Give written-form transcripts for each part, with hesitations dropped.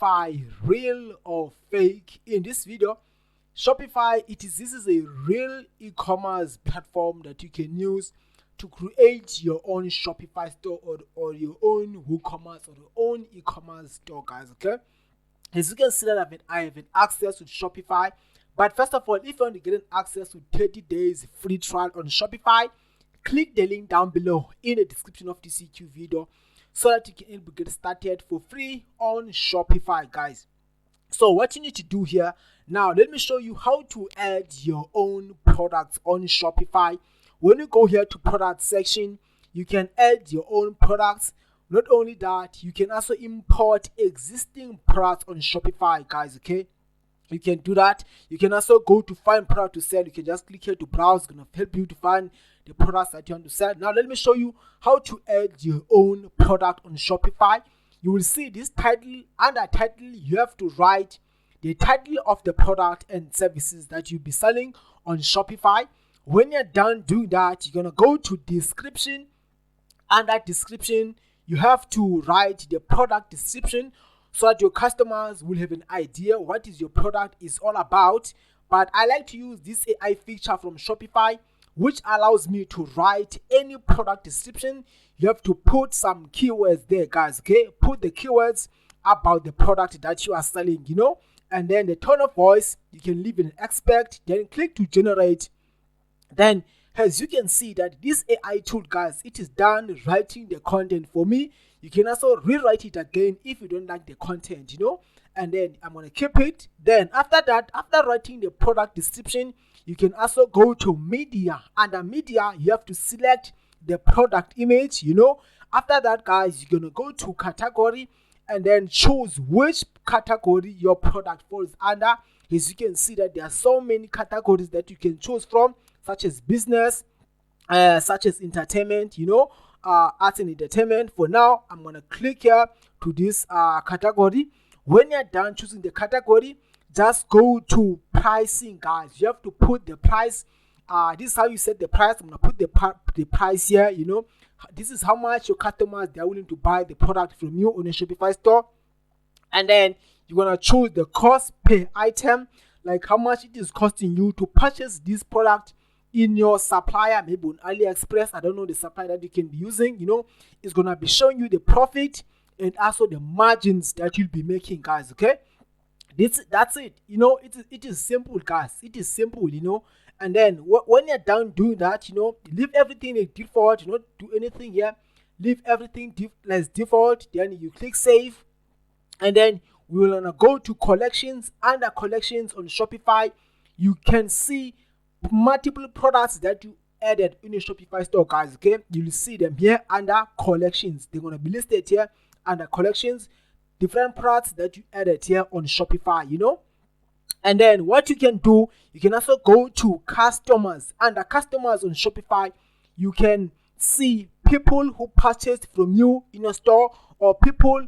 Shopify real or fake? In this video, Shopify, this is a real e-commerce platform that you can use to create your own Shopify store or your own WooCommerce or your own e-commerce store, guys. Okay, as you can see that I have an access to Shopify. But first of all, if you want to get an access to 30 days free trial on Shopify, click the link down below in the description of this CQ video so that you can get started for free on Shopify, guys. So what you need to do here now, let me show you how to add your own products on Shopify. When you go here to product section, you can add your own products. Not only that, you can also import existing products on Shopify, guys. Okay, you can do that. You can also go to find product to sell. You can just click here to browse. It's gonna help you to find the products that you want to sell. Now let me show you how to add your own product on Shopify. You will see this title. Under title, you have to write the title of the product and services that you'll be selling on Shopify. When you're done doing that, you're gonna go to description. Under description, you have to write the product description so that your customers will have an idea what is your product is all about. But I like to use this AI feature from Shopify, which allows me to write any product description. You have to put some keywords there, guys. Okay, put the keywords about the product that you are selling, and then the tone of voice you can leave in expect, then click to generate. Then as you can see that this AI tool, guys, it is done writing the content for me. You can also rewrite it again if you don't like the content, and then I'm gonna keep it. Then after that, after writing the product description, you can also go to media. Under media, you have to select the product image, After that, guys, you're gonna go to category and then choose which category your product falls under. As you can see that there are so many categories that you can choose from, such as business, such as entertainment, arts and entertainment. For now, I'm gonna click here to this category. When you're done choosing the category, just go to pricing, guys. You have to put the price. This is how you set the price. I'm gonna put the price here. This is how much your customers they are willing to buy the product from you on a Shopify store. And then you're gonna choose the cost per item, like how much it is costing you to purchase this product in your supplier, maybe on AliExpress. I don't know the supplier that you can be using. It's gonna be showing you the profit and also the margins that you'll be making, guys. Okay, that's it. It is simple, guys. It is simple, And then when you're done doing that, leave everything as default. Do anything here. Leave everything as default. Then you click save, and then we will go to collections. Under collections on Shopify, you can see multiple products that you added in your Shopify store, guys. Okay, you'll see them here under collections. They're gonna be listed here under collections, different products that you added here on Shopify, And then what you can do, you can also go to customers. Under customers on Shopify, you can see people who purchased from you in your store, or people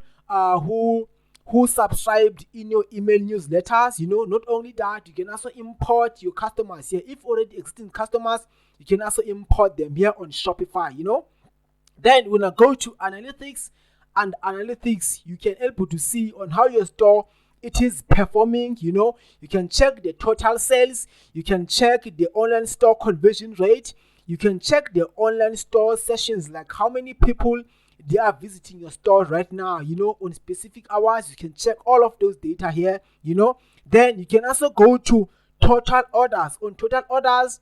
who subscribed in your email newsletters. Not only that, you can also import your customers here. If already existing customers, you can also import them here on Shopify. Then we're gonna go to analytics. And analytics, you can able to see on how your store it is performing. You can check the total sales. You can check the online store conversion rate. You can check the online store sessions, like how many people they are visiting your store right now, on specific hours. You can check all of those data here, Then you can also go to total orders. On total orders,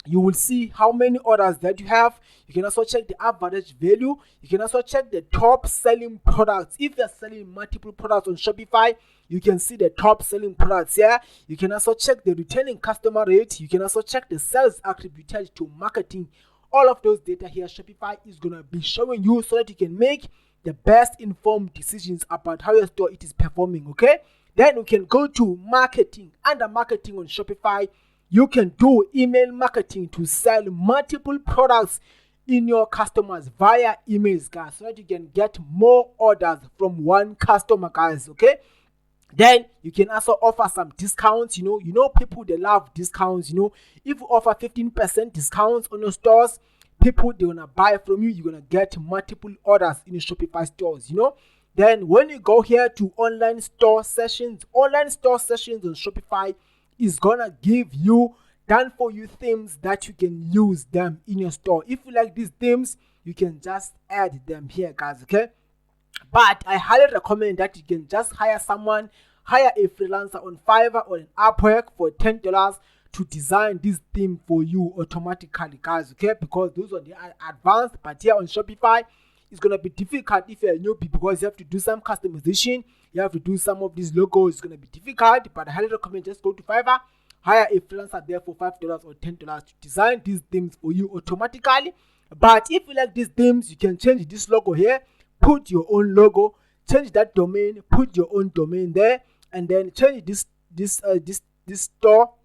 you will see how many orders that you have. You can also check the average value. You can also check the top selling products. If you're selling multiple products on Shopify, you can see the top selling products here. You can also check the returning customer rate. You can also check the sales attributed to marketing. All of those data here, Shopify is going to be showing you so that you can make the best informed decisions about how your store it is performing, okay? Then you can go to marketing. Under marketing on Shopify, you can do email marketing to sell multiple products in your customers via emails, guys, so that you can get more orders from one customer, guys, okay? Then you can also offer some discounts. People they love discounts. If you offer 15% discounts on your stores, people they wanna buy from you. You're gonna get multiple orders in your Shopify stores. Then when you go here to online store sessions on Shopify is gonna give you done for you themes that you can use them in your store. If you like these themes, you can just add them here, guys. Okay, but I highly recommend that you can just hire a freelancer on Fiverr or an Upwork for $10 to design this theme for you automatically, guys. Okay, because those are the advanced, but here on Shopify it's gonna be difficult if you're a newbie, because you have to do some customization, you have to do some of these logos. It's gonna be difficult, but I highly recommend just go to Fiverr, hire a freelancer there for $5 or $10 to design these themes for you automatically. But if you like these themes, you can change this logo here, put your own logo, change that domain, put your own domain there, and then change this store,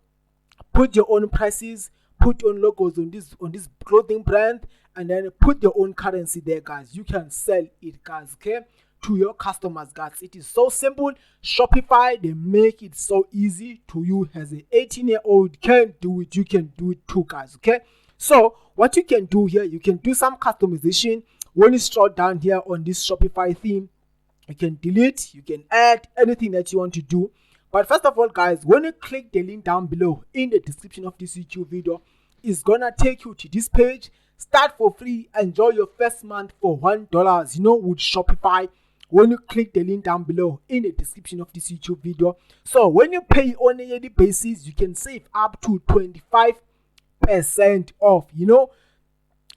put your own prices, put your own logos on this clothing brand, and then put your own currency there, guys. You can sell it, guys, okay, to your customers, guys. It is so simple. Shopify, they make it so easy to you. As an 18-year-old can do it, you can do it too, guys. Okay, so what you can do here, you can do some customization. When you scroll down here on this Shopify theme, you can delete, you can add anything that you want to do. But first of all, guys, when you click the link down below in the description of this YouTube video, it's gonna take you to this page. Start for free, enjoy your first month for $1, with Shopify. When you click the link down below in the description of this YouTube video, so when you pay on a yearly basis, you can save up to 25% off.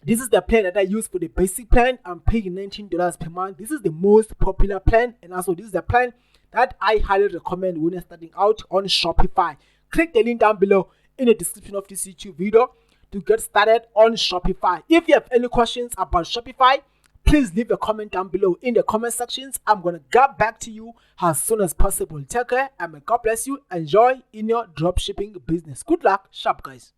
This is the plan that I use for the basic plan. I'm paying $19 per month. This is the most popular plan, and also this is the plan that I highly recommend when you're starting out on Shopify. Click the link down below in the description of this YouTube video to get started on Shopify. If you have any questions about Shopify, please leave a comment down below in the comment sections. I'm going to get back to you as soon as possible. Take care, and may God bless you. Enjoy in your dropshipping business. Good luck, shop, guys.